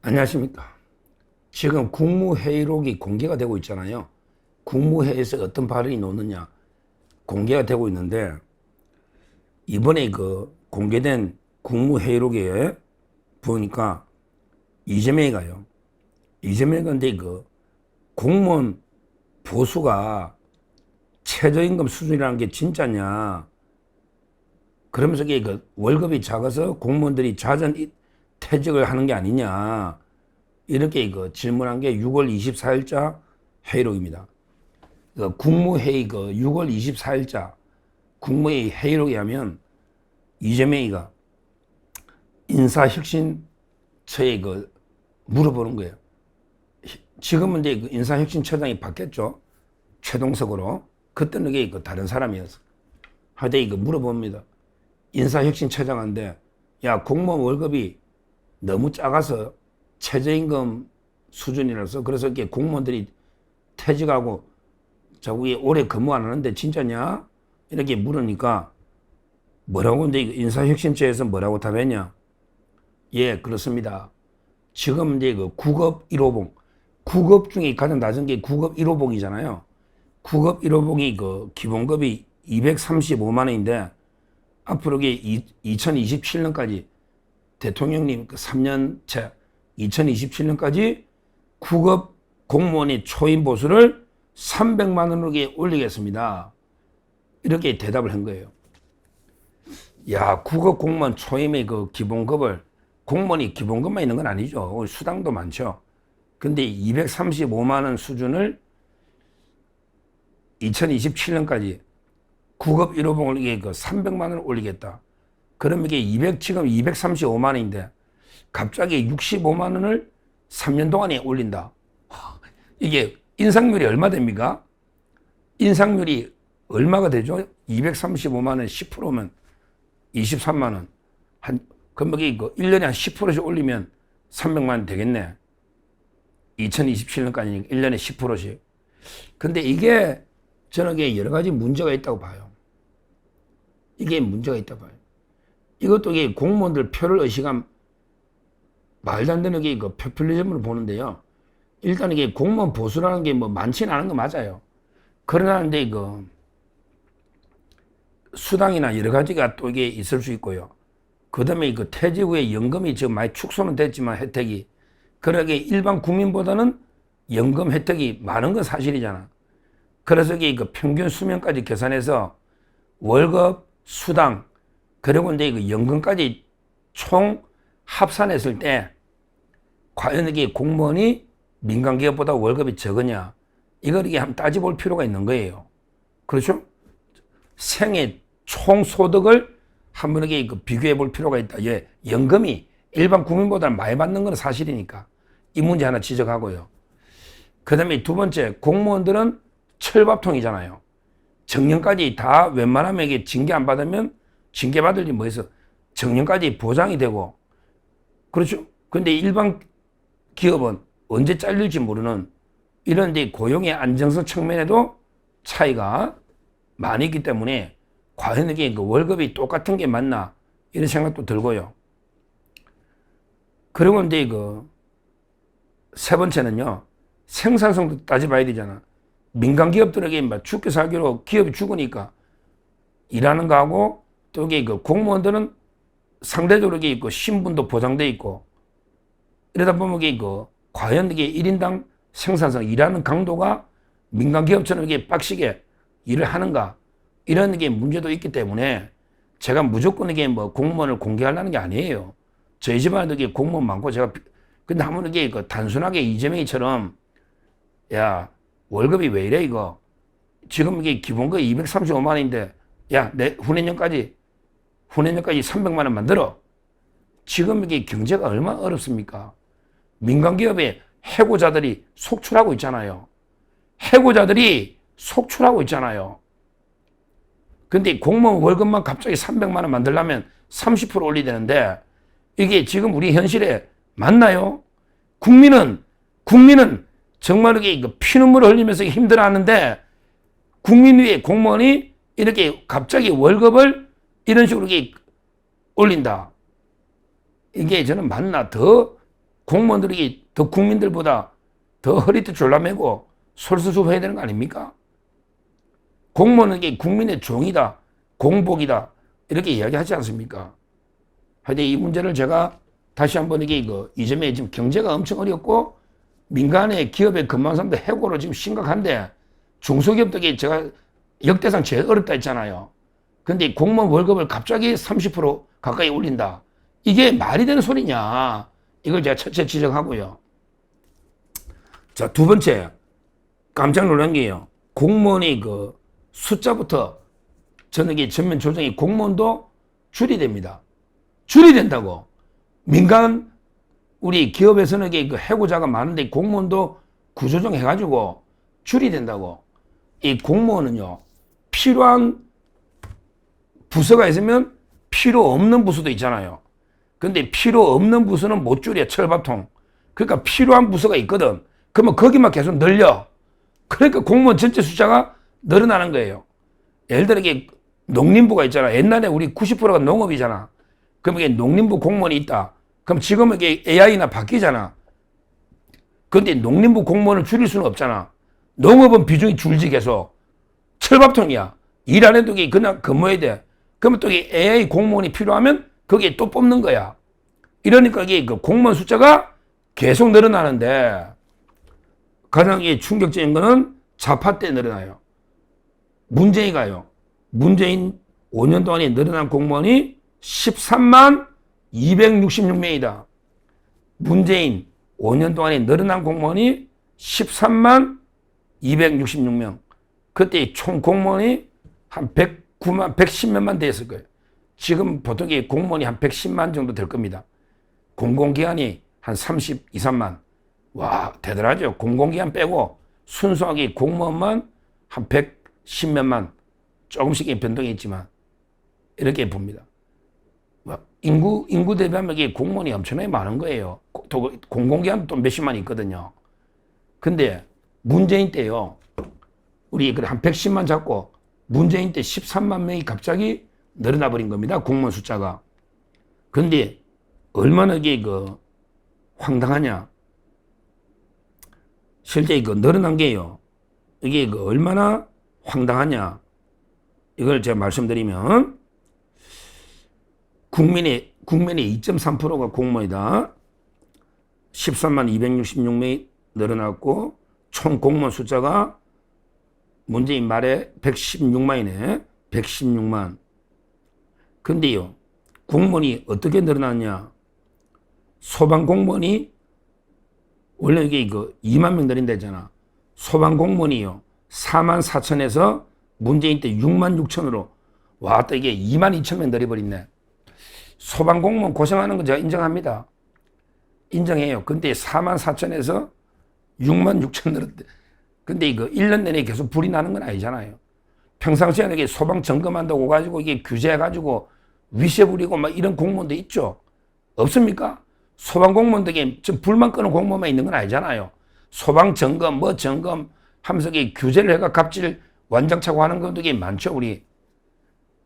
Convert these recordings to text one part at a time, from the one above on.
안녕하십니까. 지금 국무회의록이 공개가 되고 있잖아요. 국무회의에서 어떤 발언이 나오느냐 공개가 되고 있는데, 이번에 그 공개된 국무회의록에 보니까 이재명이가요. 이재명이 근데 그 공무원 보수가 최저임금 수준이라는 게 진짜냐, 그러면서 그 월급이 작아서 공무원들이 자전 퇴직을 하는 게 아니냐, 이렇게 그 질문한 게 6월 24일자 회의록입니다. 그 국무회의 그 6월 24일자 국무회의 회의록에 하면 이재명이가 인사혁신처에 그 물어보는 거예요. 지금은 이제 그 인사혁신처장이 바뀌었죠. 최동석으로. 그때는 이게 그 다른 사람이었어. 하여튼 이거 물어봅니다. 인사혁신처장한테, 야, 공무원 월급이 너무 작아서 최저임금 수준이라서 그래서 이렇게 공무원들이 퇴직하고 자꾸 오래 근무 안 하는데 진짜냐? 이렇게 물으니까 뭐라고, 근데 인사혁신처에서 뭐라고 답했냐? 예, 그렇습니다. 지금 이제 그 국업 1호봉, 국업 중에 가장 낮은 게 국업 1호봉이잖아요. 국업 1호봉이 그 기본급이 235만 원인데 앞으로 이게 2027년까지 대통령님 그 3년째 2027년까지 국업 공무원의 초임 보수를 300만 원으로 올리겠습니다. 이렇게 대답을 한 거예요. 야, 국업 공무원 초임의 그 기본급을, 공무원이 기본급만 있는 건 아니죠. 수당도 많죠. 근데 235만 원 수준을 2027년까지 국업 1호봉을 이게 그 300만 원을 올리겠다. 그러면 이게 지금 235만 원인데 갑자기 65만 원을 3년 동안에 올린다. 이게 인상률이 얼마 됩니까? 인상률이 얼마가 되죠? 235만 원 10%면 23만 원. 그럼 이게 1년에 한 10%씩 올리면 300만 원 되겠네. 2027년까지 1년에 10%씩. 근데 이게 저는 여러 가지 문제가 있다고 봐요. 이게 문제가 있다고 봐요. 이것도 이게 공무원들 표를 의식한 말도 안 되는 게 그 포퓰리즘으로 보는데요. 일단 이게 공무원 보수라는 게 뭐 많지는 않은 거 맞아요. 그러나 근데 그 수당이나 여러 가지가 또 이게 있을 수 있고요. 그 다음에 그 퇴직 후에 연금이 지금 많이 축소는 됐지만 혜택이, 그러게 일반 국민보다는 연금 혜택이 많은 건 사실이잖아. 그래서 이게 그 평균 수명까지 계산해서 월급, 수당, 그리고 이제 그 연금까지 총 합산했을 때 과연 이게 공무원이 민간 기업보다 월급이 적으냐, 이걸 이게 한번 따져볼 필요가 있는 거예요. 그렇죠? 생애 총 소득을 한번 이렇게 비교해 볼 필요가 있다. 예, 연금이 일반 국민보다 많이 받는 건 사실이니까 이 문제 하나 지적하고요. 그 다음에 두 번째, 공무원들은 철밥통이잖아요. 정년까지 다 웬만하면 이게 징계 안 받으면 징계 받을 일 뭐 있어? 정년까지 보장이 되고, 그렇죠? 근데 일반 기업은 언제 잘릴지 모르는 이런 데 고용의 안정성 측면에도 차이가 많이 있기 때문에 과연 이게 그 월급이 똑같은 게 맞나, 이런 생각도 들고요. 그리고 이제 그 세 번째는요, 생산성도 따져봐야 되잖아. 민간 기업들에게 막 죽기 살기로 기업이 죽으니까 일하는 거하고, 또 이게 그 공무원들은 상대적으로 이게 그 신분도 보장돼 있고, 이러다 보면 이게 그 과연 이게 1인당 생산성, 일하는 강도가 민간 기업처럼 이게 빡시게 일을 하는가, 이런 게 문제도 있기 때문에 제가 무조건 이게 뭐 공무원을 공개하려는 게 아니에요. 저희 집안에도 이게 공무원 많고 제가, 근데 한번 이게 그 단순하게 이재명이처럼, 야, 월급이 왜 이래 이거, 지금 이게 기본급 235만 원인데 야, 내 후내년까지 300만 원 만들어. 지금 이게 경제가 얼마나 어렵습니까? 민간기업에 해고자들이 속출하고 있잖아요. 해고자들이 속출하고 있잖아요. 근데 공무원 월급만 갑자기 300만 원 만들려면 30% 올리되는데 이게 지금 우리 현실에 맞나요? 국민은 정말 이게 피눈물을 흘리면서 힘들어하는데 국민 위에 공무원이 이렇게 갑자기 월급을 이런 식으로 이렇게 올린다. 이게 저는 맞나, 더 공무원들이 더 국민들보다 더 허리띠 졸라매고 솔선수범해야 되는 거 아닙니까? 공무원은 이게 국민의 종이다, 공복이다 이렇게 이야기하지 않습니까? 하여튼 이 문제를 제가 다시 한번 이게 이 점에 지금 경제가 엄청 어렵고 민간의 기업에 근무하는 사람들 해고로 지금 심각한데 중소기업들이 제가 역대상 제일 어렵다 했잖아요. 근데 공무원 월급을 갑자기 30% 가까이 올린다. 이게 말이 되는 소리냐. 이걸 제가 첫째 지적하고요. 자, 두 번째. 깜짝 놀란 게요. 공무원이 숫자부터 저는 이게 전면 조정이 공무원도 줄이 됩니다. 줄이 된다고. 민간 우리 기업에서는 이게 해고자가 많은데 공무원도 구조정 해가지고 줄이 된다고. 이 공무원은요, 필요한 부서가 있으면 필요 없는 부서도 있잖아요. 근데 필요 없는 부서는 못 줄여, 철밥통. 그러니까 필요한 부서가 있거든. 그러면 거기만 계속 늘려. 그러니까 공무원 전체 숫자가 늘어나는 거예요. 예를 들어 이게 농림부가 있잖아. 옛날에 우리 90%가 농업이잖아. 그럼 이게 농림부 공무원이 있다. 그럼 지금은 이게 AI나 바뀌잖아. 그런데 농림부 공무원을 줄일 수는 없잖아. 농업은 비중이 줄지 계속. 철밥통이야. 일 안 해도 이게 그냥 근무해야 돼. 그러면 또 이게 AI 공무원이 필요하면 거기에 또 뽑는 거야. 이러니까 이게 공무원 숫자가 계속 늘어나는데 가장 충격적인 거는 좌파 때 늘어나요. 문재인가요. 문재인 5년 동안에 늘어난 공무원이 13만 266명이다. 문재인 5년 동안에 늘어난 공무원이 13만 266명. 그때 총 공무원이 한 109만, 110몇만 됐을 거예요. 지금 보통 공무원이 한 110만 정도 될 겁니다. 공공기관이 한 32, 3만. 와, 대단하죠. 공공기관 빼고 순수하게 공무원만 한 110몇만. 조금씩의 변동이 있지만 이렇게 봅니다. 인구 대비하면 이게 공무원이 엄청나게 많은 거예요. 공공기관도 또 몇십만 있거든요. 근데 문재인 때요. 우리 한 110만 잡고 문재인 때 13만 명이 갑자기 늘어나 버린 겁니다. 공무원 숫자가. 근데 얼마나 이게 황당하냐. 실제 늘어난 게요. 이게 얼마나 황당하냐. 이걸 제가 말씀드리면 국민의 2.3%가 공무원이다. 13만 266명이 늘어났고 총 공무원 숫자가 문재인 말에 116만이네. 116만. 근데요. 공무원이 어떻게 늘어났냐. 소방공무원이 원래 이게 2만 명 늘린다 했잖아. 소방공무원이요. 4만 4천에서 문재인 때 6만 6천으로 왔다 이게 2만 2천 명 늘어버렸네. 소방공무원 고생하는 건 제가 인정합니다. 인정해요. 근데 4만 4천에서 6만 6천 늘었대. 근데 1년 내내 계속 불이 나는 건 아니잖아요. 평상시에 이게 소방 점검한다고 가지고 이게 규제해가지고 위세 부리고 막 이런 공무원도 있죠. 없습니까? 소방 공무원들에게 불만 끄는 공무원만 있는 건 아니잖아요. 소방 점검, 점검 하면서 이게 규제를 해가 갑질 완장차고 하는 것도 이게 많죠, 우리.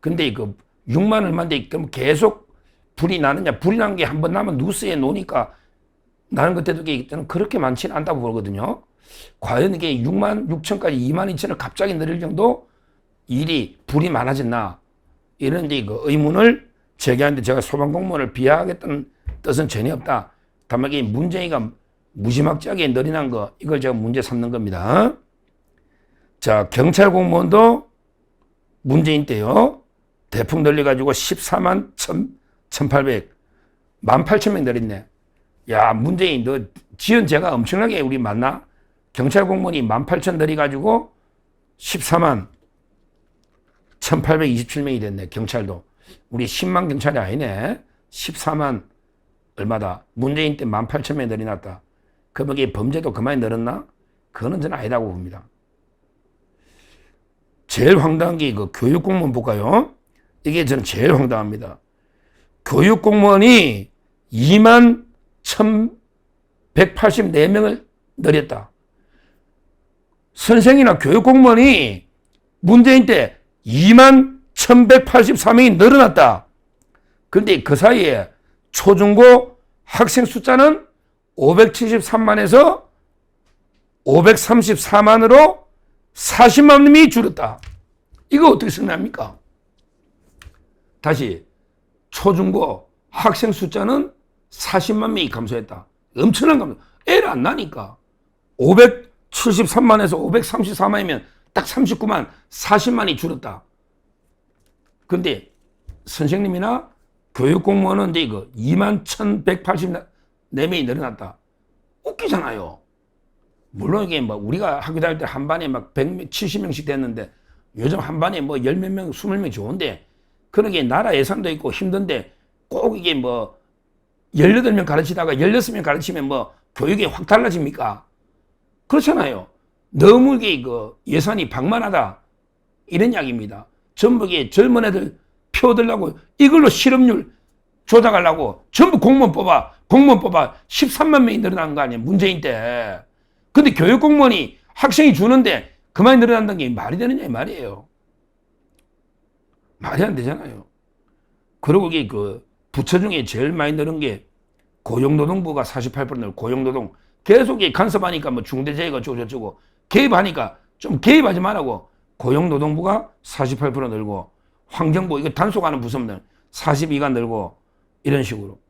근데 6만 얼마인데 그럼 계속 불이 나느냐? 불이 나는 게 한 번 나면 뉴스에 놓으니까 나는 그때도 저는 그렇게 많지는 않다고 보거든요. 과연 이게 6만 6천까지 2만 2천을 갑자기 늘릴 정도 불이 많아졌나? 이런 의문을 제기하는데 제가 소방공무원을 비하하겠다는 뜻은 전혀 없다. 다만 이게 문재인이가 무지막지하게 늘어난 거 이걸 제가 문제 삼는 겁니다. 자, 경찰 공무원도 문재인 때요. 대폭 늘려가지고 14만 1,800, 18,000명 늘었네. 야, 문재인 너 지연 제가 엄청나게 우리 맞나? 경찰 공무원이 18,000 늘어가지고 14만 1,827명이 됐네. 경찰도. 우리 10만 경찰이 아니네. 14만 얼마다. 문재인 때 18,000명 늘어났다. 그럼 이게 범죄도 그만이 늘었나? 그거는 저는 아니다고 봅니다. 제일 황당한 게 교육공무원 볼까요? 이게 저는 제일 황당합니다. 교육공무원이 2만 1,184명을 늘렸다. 선생이나 교육공무원이 문재인 때 2만 1,184명이 늘어났다. 그런데 그 사이에 초중고 학생 숫자는 573만에서 534만으로 40만 명이 줄었다. 이거 어떻게 생각합니까? 다시 초중고 학생 숫자는 40만 명이 감소했다. 엄청난 감소. 애를 안 나니까. 573만에서 534만이면 딱 39만, 40만이 줄었다. 근데 선생님이나 교육공무원은 이제 이거 2만 1,184명이 늘어났다. 웃기잖아요. 물론 이게 뭐 우리가 학교 다닐 때 한 반에 막 170명씩 됐는데 요즘 한 반에 뭐 10몇 명, 20명 좋은데 그러게 나라 예산도 있고 힘든데 꼭 이게 뭐 18명 가르치다가 16명 가르치면 뭐 교육이 확 달라집니까? 그렇잖아요. 너무 이게 그 예산이 방만하다. 이런 이야기입니다. 전부 이게 젊은 애들 펴들라고 이걸로 실업률 조작하려고 전부 공무원 뽑아 13만 명이 늘어난 거 아니에요. 문재인 때. 근데 교육 공무원이 학생이 주는데 그만이 늘어난다는 게 말이 되느냐 이 말이에요. 말이 안 되잖아요. 그리고 이게 그 부처 중에 제일 많이 늘은 게 고용노동부가 48% 늘고 고용노동 계속 간섭하니까 뭐 중대재해가 어쩌고 개입하니까 좀 개입하지 말라고 고용노동부가 48% 늘고 환경부 이거 단속하는 부서들 42가 늘고 이런 식으로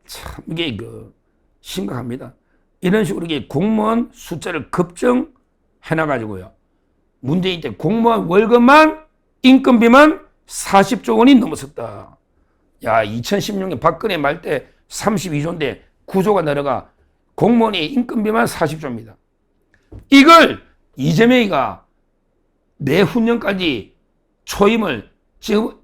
참 이게 그 심각합니다. 이런 식으로 이게 공무원 숫자를 급증해놔가지고요. 문재인 때 공무원 월급만 인건비만 40조 원이 넘었었다. 야, 2016년 박근혜 말 때 32조인데 9조가 내려가 공무원의 인건비만 40조입니다. 이걸 이재명이가 내후년까지 초임을 지금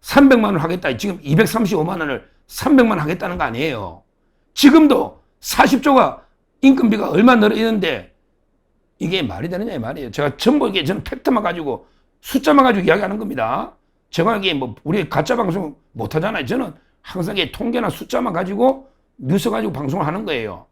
300만 원 하겠다. 지금 235만 원을 300만 원 하겠다는 거 아니에요. 지금도 40조가 인건비가 얼마 늘어있는데 이게 말이 되느냐 이 말이에요. 제가 전부 이게 저는 팩트만 가지고 숫자만 가지고 이야기하는 겁니다. 제가 이게 뭐 우리 가짜 방송 못 하잖아요. 저는 항상 이게 통계나 숫자만 가지고 뉴스 가지고 방송을 하는 거예요.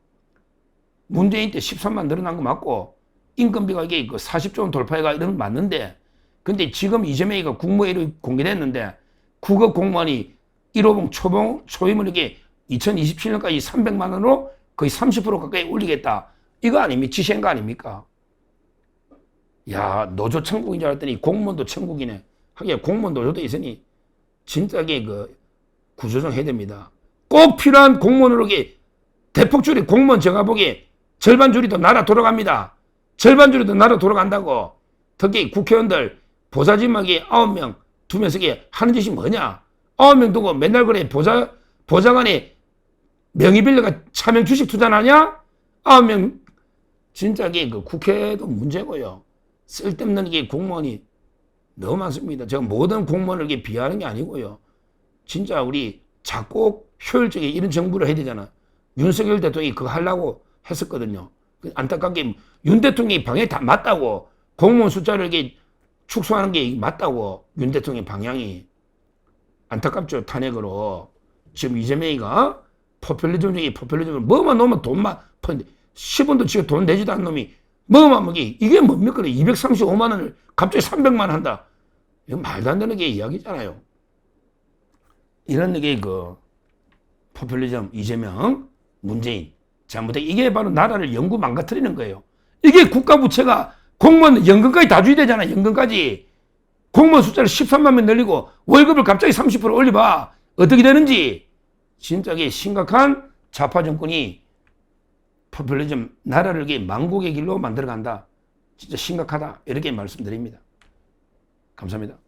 문재인 때 13만 늘어난 거 맞고 인건비가 이게 그 40조 원 돌파해가 이런 거 맞는데 근데 지금 이재명이가 국무회의로 공개됐는데 국어 공무원이 1호봉 초임을 이게 2027년까지 300만 원으로 거의 30% 가까이 올리겠다. 이거 아닙니까? 지시한 거 아닙니까? 야, 노조 천국인 줄 알았더니 공무원도 천국이네. 하긴 공무원 노조도 있으니 진짜게 그 구조정 해야 됩니다. 꼭 필요한 공무원으로 대폭 줄이 공무원 제가 보기에 절반 줄이도 나라 돌아갑니다. 절반 줄이도 나라 돌아간다고. 특히 국회의원들 보좌진막이 9명, 2명씩 하는 짓이 뭐냐? 9명 두고 맨날 그래 보좌관에 명의 빌려가 차명 주식 투자하냐? 9명 진짜 그 국회도 문제고요. 쓸데없는 게 공무원이 너무 많습니다. 제가 모든 공무원을 이렇게 비하하는 게 아니고요. 진짜 우리 작고 효율적인 이런 정부를 해야 되잖아. 윤석열 대통령이 그거 하려고 했었거든요. 안타깝게 윤 대통령이 방향이 다 맞다고 공무원 숫자를 이렇게 축소하는 게 맞다고 윤 대통령 방향이 안타깝죠. 탄핵으로 지금 이재명이가 포퓰리즘 중에 포퓰리즘을 뭐만 넣으면 돈만 10원도 지금 돈 내지도 않는 놈이 뭐만 먹이 이게 뭡니까? 235만 원을 갑자기 300만 한다. 이거 말도 안 되는 게 이야기잖아요. 이런 게 그 포퓰리즘 이재명 문재인 잘못해 이게 바로 나라를 영구 망가뜨리는 거예요. 이게 국가 부채가 공무원 연금까지 다 줘야 되잖아. 연금까지 공무원 숫자를 13만 명 늘리고 월급을 갑자기 30% 올려봐. 어떻게 되는지 진짜 이게 심각한 좌파 정권이 포퓰리즘 나라를 이게 망국의 길로 만들어간다. 진짜 심각하다. 이렇게 말씀드립니다. 감사합니다.